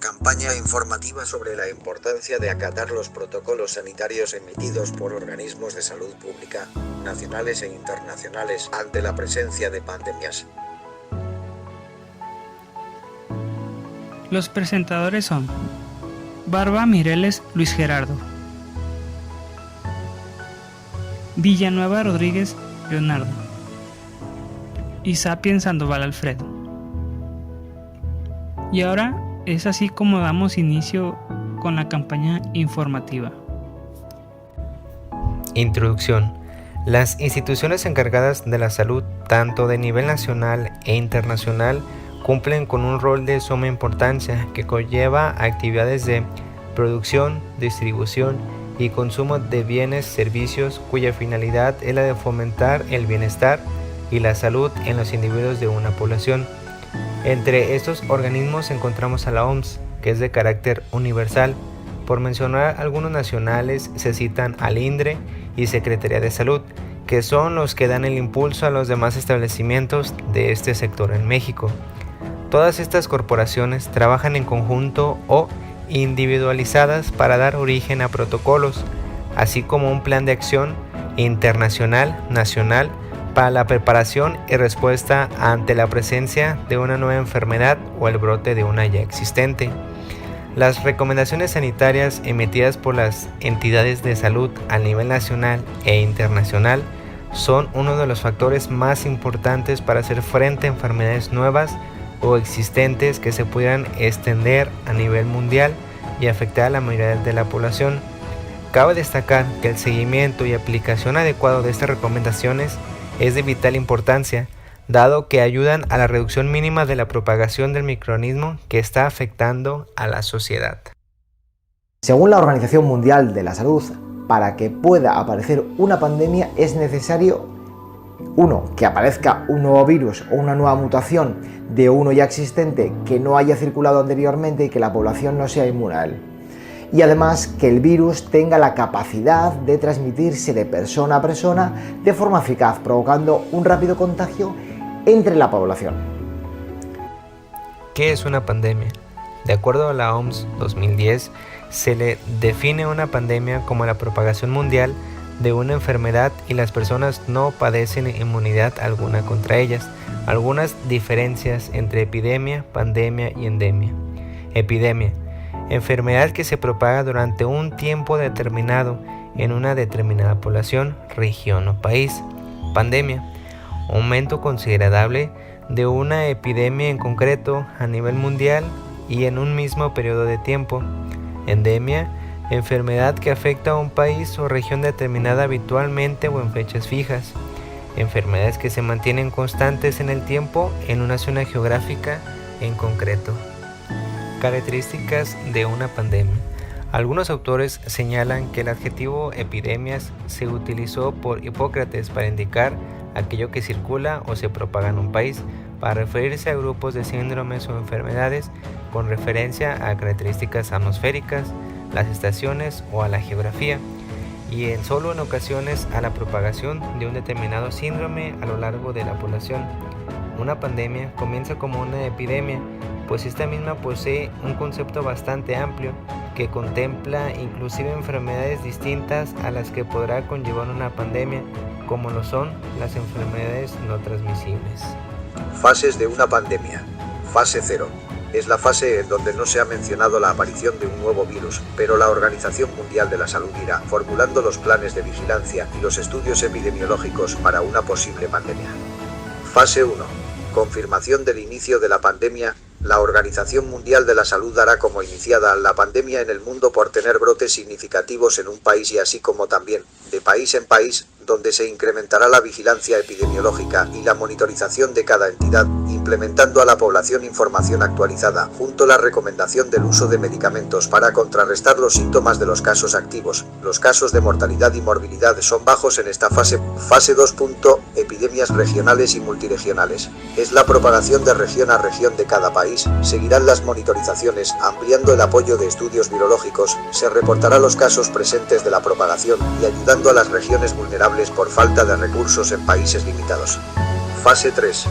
Campaña informativa sobre la importancia de acatar los protocolos sanitarios emitidos por organismos de salud pública, nacionales e internacionales, ante la presencia de pandemias. Los presentadores son Barba Mireles Luis Gerardo, Villanueva Rodríguez Leonardo y Sapiens Sandoval Alfredo. Y ahora es así como damos inicio con la campaña informativa. Introducción. Las instituciones encargadas de la salud, tanto de nivel nacional e internacional, cumplen con un rol de suma importancia que conlleva actividades de producción, distribución y consumo de bienes, servicios, cuya finalidad es la de fomentar el bienestar y la salud en los individuos de una población. Entre estos organismos encontramos a la OMS, que es de carácter universal. Por mencionar algunos nacionales, se citan al INDRE y Secretaría de Salud, que son los que dan el impulso a los demás establecimientos de este sector en México. Todas estas corporaciones trabajan en conjunto o individualizadas para dar origen a protocolos, así como un plan de acción internacional, nacional, para la preparación y respuesta ante la presencia de una nueva enfermedad o el brote de una ya existente. Las recomendaciones sanitarias emitidas por las entidades de salud a nivel nacional e internacional son uno de los factores más importantes para hacer frente a enfermedades nuevas o existentes que se pudieran extender a nivel mundial y afectar a la mayoría de la población. Cabe destacar que el seguimiento y aplicación adecuado de estas recomendaciones es de vital importancia, dado que ayudan a la reducción mínima de la propagación del microorganismo que está afectando a la sociedad. Según la Organización Mundial de la Salud, para que pueda aparecer una pandemia es necesario 1. Que aparezca un nuevo virus o una nueva mutación de uno ya existente que no haya circulado anteriormente y que la población no sea inmune a él. Y además que el virus tenga la capacidad de transmitirse de persona a persona de forma eficaz, provocando un rápido contagio entre la población. ¿Qué es una pandemia? De acuerdo a la OMS 2010, se le define una pandemia como la propagación mundial de una enfermedad y las personas no padecen inmunidad alguna contra ellas. Algunas diferencias entre epidemia, pandemia y endemia. Epidemia: enfermedad que se propaga durante un tiempo determinado en una determinada población, región o país. Pandemia: aumento considerable de una epidemia en concreto a nivel mundial y en un mismo periodo de tiempo. Endemia: enfermedad que afecta a un país o región determinada habitualmente o en fechas fijas. Enfermedades que se mantienen constantes en el tiempo en una zona geográfica en concreto. Características de una pandemia. Algunos autores señalan que el adjetivo epidemias se utilizó por Hipócrates para indicar aquello que circula o se propaga en un país, para referirse a grupos de síndromes o enfermedades con referencia a características atmosféricas, las estaciones o a la geografía, y solo en ocasiones a la propagación de un determinado síndrome a lo largo de la población. Una pandemia comienza como una epidemia, pues esta misma posee un concepto bastante amplio que contempla inclusive enfermedades distintas a las que podrá conllevar una pandemia, como lo son las enfermedades no transmisibles. Fases de una pandemia. Fase 0. Es la fase en donde no se ha mencionado la aparición de un nuevo virus, pero la Organización Mundial de la Salud irá formulando los planes de vigilancia y los estudios epidemiológicos para una posible pandemia. Fase 1. Confirmación del inicio de la pandemia. La Organización Mundial de la Salud dará como iniciada la pandemia en el mundo por tener brotes significativos en un país y así como también, de país en país, donde se incrementará la vigilancia epidemiológica y la monitorización de cada entidad, implementando a la población información actualizada, junto a la recomendación del uso de medicamentos para contrarrestar los síntomas de los casos activos. Los casos de mortalidad y morbilidad son bajos en esta fase. Fase 2. Epidemias regionales y multiregionales. Es la propagación de región a región de cada país. Seguirán las monitorizaciones, ampliando el apoyo de estudios virológicos, se reportará los casos presentes de la propagación y ayudando a las regiones vulnerables por falta de recursos en países limitados. Fase 3.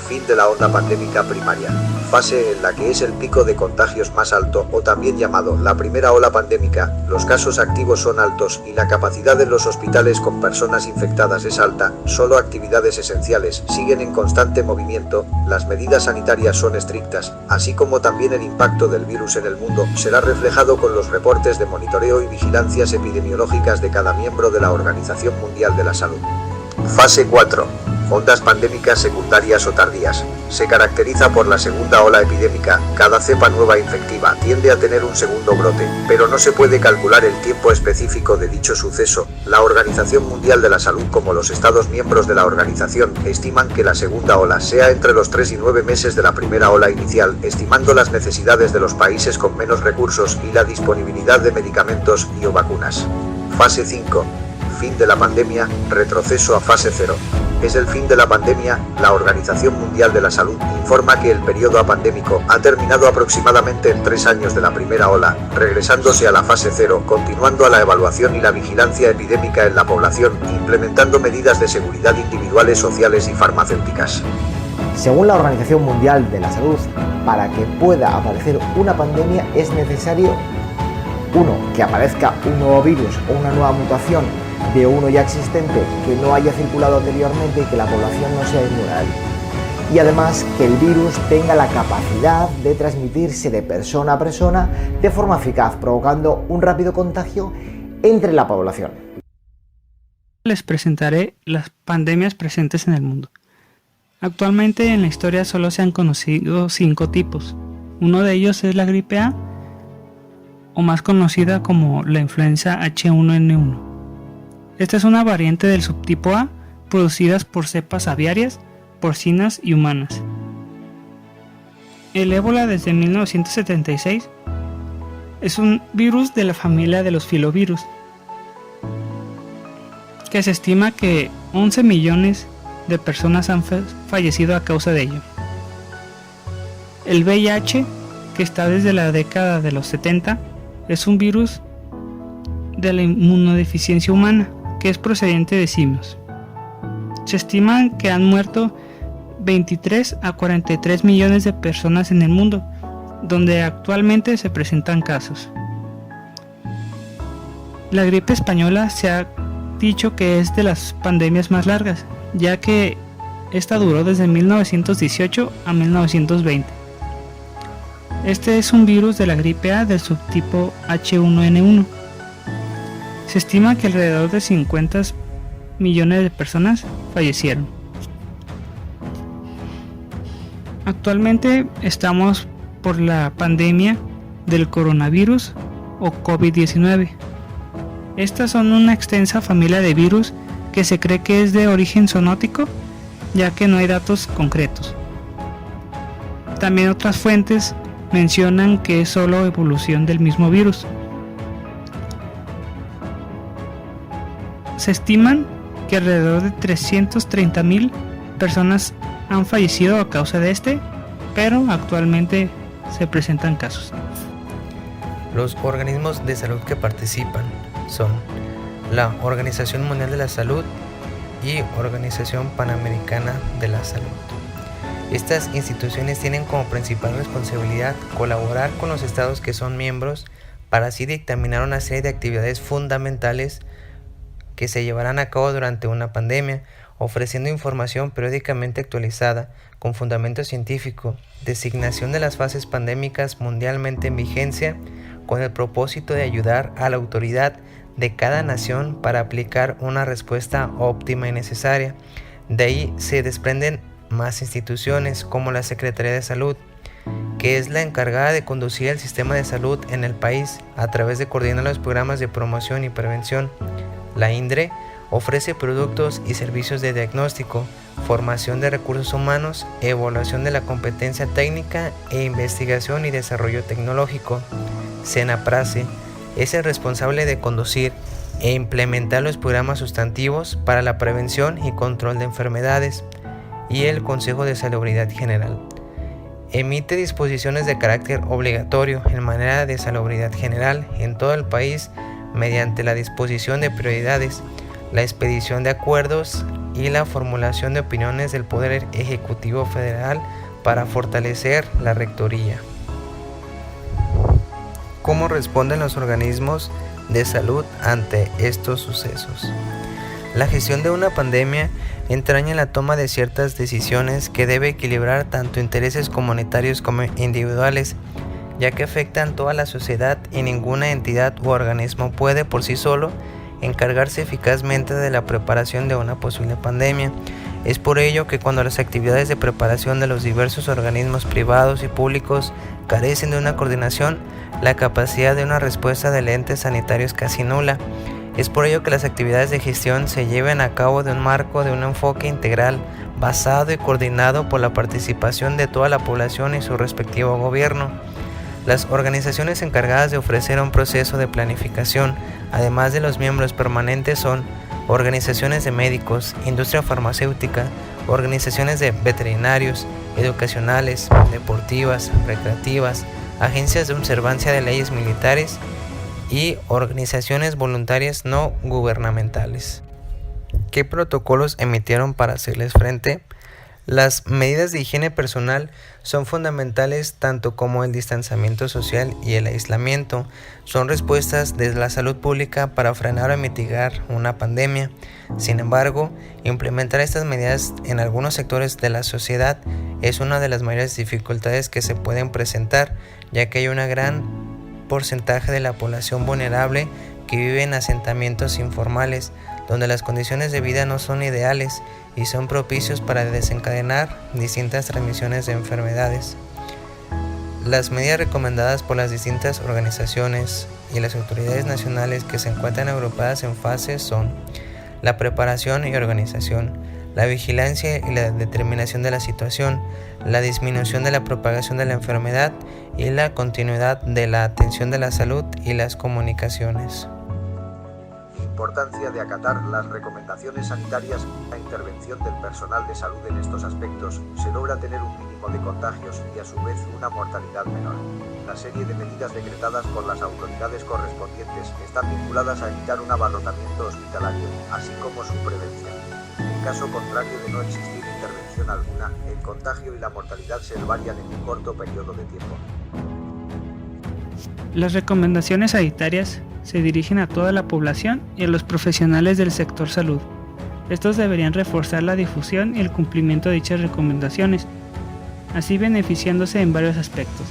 Fin de la onda pandémica primaria. Fase en la que es el pico de contagios más alto, o también llamado la primera ola pandémica. Los casos activos son altos y la capacidad en los hospitales con personas infectadas es alta. Solo actividades esenciales siguen en constante movimiento. Las medidas sanitarias son estrictas, así como también el impacto del virus en el mundo será reflejado con los reportes de monitoreo y vigilancias epidemiológicas de cada miembro de la Organización Mundial de la Salud. Fase 4. Ondas pandémicas secundarias o tardías. Se caracteriza por la segunda ola epidémica. Cada cepa nueva infectiva tiende a tener un segundo brote, pero no se puede calcular el tiempo específico de dicho suceso. La Organización Mundial de la Salud, como los Estados miembros de la organización, estiman que la segunda ola sea entre los 3 y 9 meses de la primera ola inicial, estimando las necesidades de los países con menos recursos y la disponibilidad de medicamentos y o vacunas. Fase 5. Fin de la pandemia, retroceso a fase 0. Es el fin de la pandemia. La Organización Mundial de la Salud informa que el periodo apandémico ha terminado aproximadamente en 3 años de la primera ola, regresándose a la fase 0, continuando a la evaluación y la vigilancia epidémica en la población, implementando medidas de seguridad individuales, sociales y farmacéuticas. Según la Organización Mundial de la Salud, para que pueda aparecer una pandemia es necesario 1. Que aparezca un nuevo virus o una nueva mutación de uno ya existente que no haya circulado anteriormente y que la población no sea inmune a él. Y además que el virus tenga la capacidad de transmitirse de persona a persona de forma eficaz, provocando un rápido contagio entre la población. Les presentaré las pandemias presentes en el mundo. Actualmente en la historia solo se han conocido 5 tipos. Uno de ellos es la gripe A, o más conocida como la influenza H1N1. Esta es una variante del subtipo A, producidas por cepas aviarias, porcinas y humanas. El ébola desde 1976 es un virus de la familia de los filovirus, que se estima que 11 millones de personas han fallecido a causa de ello. El VIH, que está desde la década de los 70, es un virus de la inmunodeficiencia humana, que es procedente de simios. Se estima que han muerto 23 a 43 millones de personas en el mundo, donde actualmente se presentan casos. La gripe española se ha dicho que es de las pandemias más largas, ya que esta duró desde 1918 a 1920. Este es un virus de la gripe A del subtipo H1N1. Se estima que alrededor de 50 millones de personas fallecieron. Actualmente estamos por la pandemia del coronavirus o COVID-19. Estas son una extensa familia de virus que se cree que es de origen zoonótico, ya que no hay datos concretos. También otras fuentes mencionan que es solo evolución del mismo virus. Se estiman que alrededor de 330,000 personas han fallecido a causa de este, pero actualmente se presentan casos. Los organismos de salud que participan son la Organización Mundial de la Salud y Organización Panamericana de la Salud. Estas instituciones tienen como principal responsabilidad colaborar con los estados que son miembros para así dictaminar una serie de actividades fundamentales que se llevarán a cabo durante una pandemia, ofreciendo información periódicamente actualizada con fundamento científico, designación de las fases pandémicas mundialmente en vigencia, con el propósito de ayudar a la autoridad de cada nación para aplicar una respuesta óptima y necesaria. De ahí se desprenden más instituciones como la Secretaría de Salud, que es la encargada de conducir el sistema de salud en el país a través de coordinar los programas de promoción y prevención. La INDRE ofrece productos y servicios de diagnóstico, formación de recursos humanos, evaluación de la competencia técnica e investigación y desarrollo tecnológico. SENAPRACE es el responsable de conducir e implementar los programas sustantivos para la prevención y control de enfermedades, y el Consejo de Salubridad General. Emite disposiciones de carácter obligatorio en materia de salubridad general en todo el país mediante la disposición de prioridades, la expedición de acuerdos y la formulación de opiniones del Poder Ejecutivo Federal para fortalecer la Rectoría. ¿Cómo responden los organismos de salud ante estos sucesos? La gestión de una pandemia entraña la toma de ciertas decisiones que debe equilibrar tanto intereses comunitarios como individuales, ya que afectan toda la sociedad y ninguna entidad u organismo puede por sí solo encargarse eficazmente de la preparación de una posible pandemia. Es por ello que cuando las actividades de preparación de los diversos organismos privados y públicos carecen de una coordinación, la capacidad de una respuesta del ente sanitario es casi nula. Es por ello que las actividades de gestión se lleven a cabo de un marco de un enfoque integral, basado y coordinado por la participación de toda la población y su respectivo gobierno. Las organizaciones encargadas de ofrecer un proceso de planificación, además de los miembros permanentes, son organizaciones de médicos, industria farmacéutica, organizaciones de veterinarios, educacionales, deportivas, recreativas, agencias de observancia de leyes militares y organizaciones voluntarias no gubernamentales. ¿Qué protocolos emitieron para hacerles frente? Las medidas de higiene personal son fundamentales, tanto como el distanciamiento social y el aislamiento. Son respuestas desde la salud pública para frenar o mitigar una pandemia. Sin embargo, implementar estas medidas en algunos sectores de la sociedad es una de las mayores dificultades que se pueden presentar, ya que hay un gran porcentaje de la población vulnerable que vive en asentamientos informales, donde las condiciones de vida no son ideales y son propicios para desencadenar distintas transmisiones de enfermedades. Las medidas recomendadas por las distintas organizaciones y las autoridades nacionales que se encuentran agrupadas en fases son la preparación y organización, la vigilancia y la determinación de la situación, la disminución de la propagación de la enfermedad y la continuidad de la atención de la salud y las comunicaciones. Importancia de acatar las recomendaciones sanitarias. La intervención del personal de salud en estos aspectos se logra tener un mínimo de contagios y a su vez una mortalidad menor. La serie de medidas decretadas por las autoridades correspondientes están vinculadas a evitar un abarrotamiento hospitalario, así como su prevención. En caso contrario de no existir intervención alguna, el contagio y la mortalidad se varían en un corto periodo de tiempo. Las recomendaciones sanitarias se dirigen a toda la población y a los profesionales del sector salud. Estos deberían reforzar la difusión y el cumplimiento de dichas recomendaciones, así beneficiándose en varios aspectos.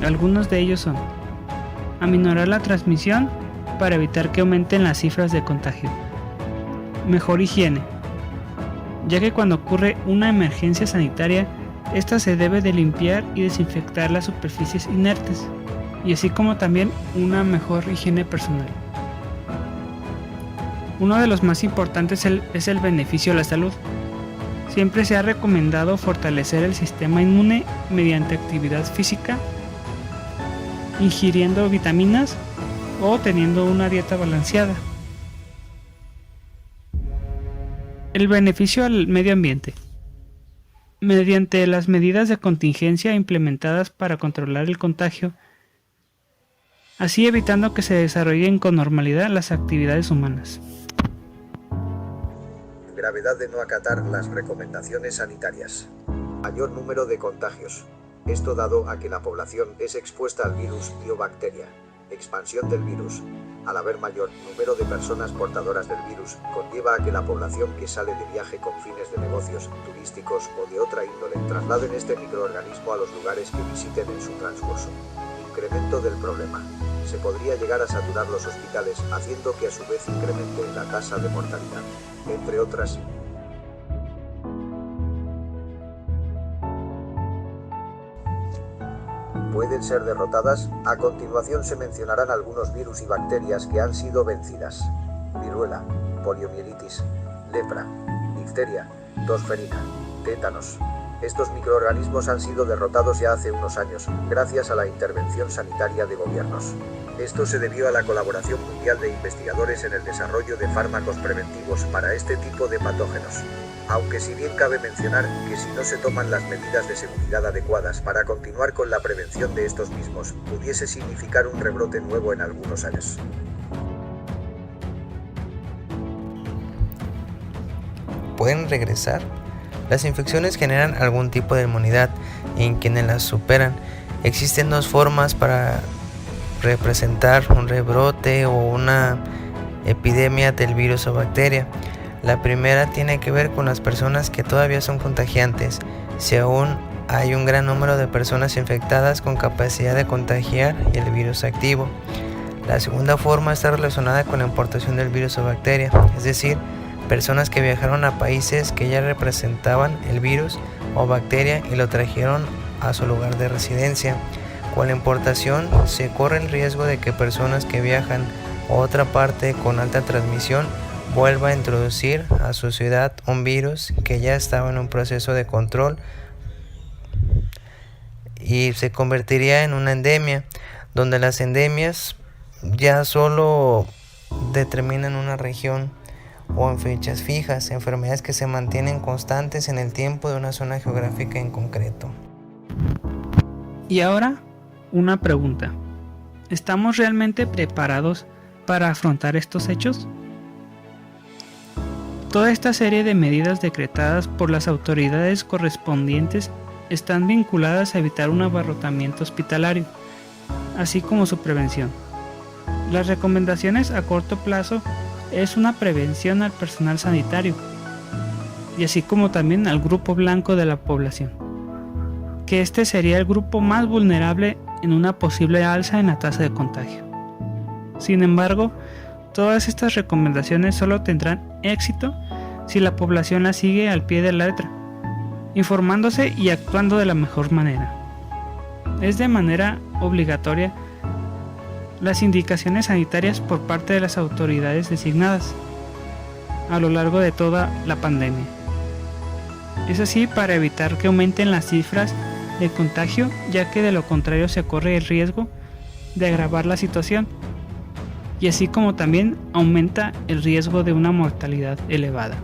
Algunos de ellos son: aminorar la transmisión para evitar que aumenten las cifras de contagio. Mejor higiene, ya que cuando ocurre una emergencia sanitaria, esta se debe de limpiar y desinfectar las superficies inertes, y así como también una mejor higiene personal. Uno de los más importantes es el beneficio a la salud. Siempre se ha recomendado fortalecer el sistema inmune mediante actividad física, ingiriendo vitaminas o teniendo una dieta balanceada. El beneficio al medio ambiente. Mediante las medidas de contingencia implementadas para controlar el contagio, así evitando que se desarrollen con normalidad las actividades humanas. Gravedad de no acatar las recomendaciones sanitarias. Mayor número de contagios. Esto dado a que la población es expuesta al virus y o bacteria. Expansión del virus. Al haber mayor número de personas portadoras del virus, conlleva a que la población que sale de viaje con fines de negocios, turísticos o de otra índole trasladen este microorganismo a los lugares que visiten en su transcurso. Incremento del problema. Se podría llegar a saturar los hospitales, haciendo que a su vez incremente la tasa de mortalidad, entre otras. Pueden ser derrotadas. A continuación se mencionarán algunos virus y bacterias que han sido vencidas: viruela, poliomielitis, lepra, difteria, tosferina, tétanos. Estos microorganismos han sido derrotados ya hace unos años, gracias a la intervención sanitaria de gobiernos. Esto se debió a la colaboración mundial de investigadores en el desarrollo de fármacos preventivos para este tipo de patógenos. Aunque si bien cabe mencionar que si no se toman las medidas de seguridad adecuadas para continuar con la prevención de estos mismos, pudiese significar un rebrote nuevo en algunos años. pueden regresar. Las infecciones generan algún tipo de inmunidad en quienes las superan. Existen dos formas para representar un rebrote o una epidemia del virus o bacteria. La primera tiene que ver con las personas que todavía son contagiantes, si aún hay un gran número de personas infectadas con capacidad de contagiar y el virus activo. La segunda forma está relacionada con la importación del virus o bacteria, es decir, personas que viajaron a países que ya representaban el virus o bacteria y lo trajeron a su lugar de residencia. Con la importación se corre el riesgo de que personas que viajan a otra parte con alta transmisión vuelva a introducir a su ciudad un virus que ya estaba en un proceso de control y se convertiría en una endemia, donde las endemias ya solo determinan una región o en fechas fijas, enfermedades que se mantienen constantes en el tiempo de una zona geográfica en concreto. Y ahora, una pregunta. ¿Estamos realmente preparados para afrontar estos hechos? Toda esta serie de medidas decretadas por las autoridades correspondientes están vinculadas a evitar un abarrotamiento hospitalario, así como su prevención. Las recomendaciones a corto plazo es una prevención al personal sanitario, y así como también al grupo blanco de la población, que este sería el grupo más vulnerable en una posible alza en la tasa de contagio. Sin embargo, todas estas recomendaciones solo tendrán éxito si la población las sigue al pie de la letra, informándose y actuando de la mejor manera. Es de manera obligatoria las indicaciones sanitarias por parte de las autoridades designadas a lo largo de toda la pandemia. Es así para evitar que aumenten las cifras de contagio, ya que de lo contrario se corre el riesgo de agravar la situación, y así como también aumenta el riesgo de una mortalidad elevada.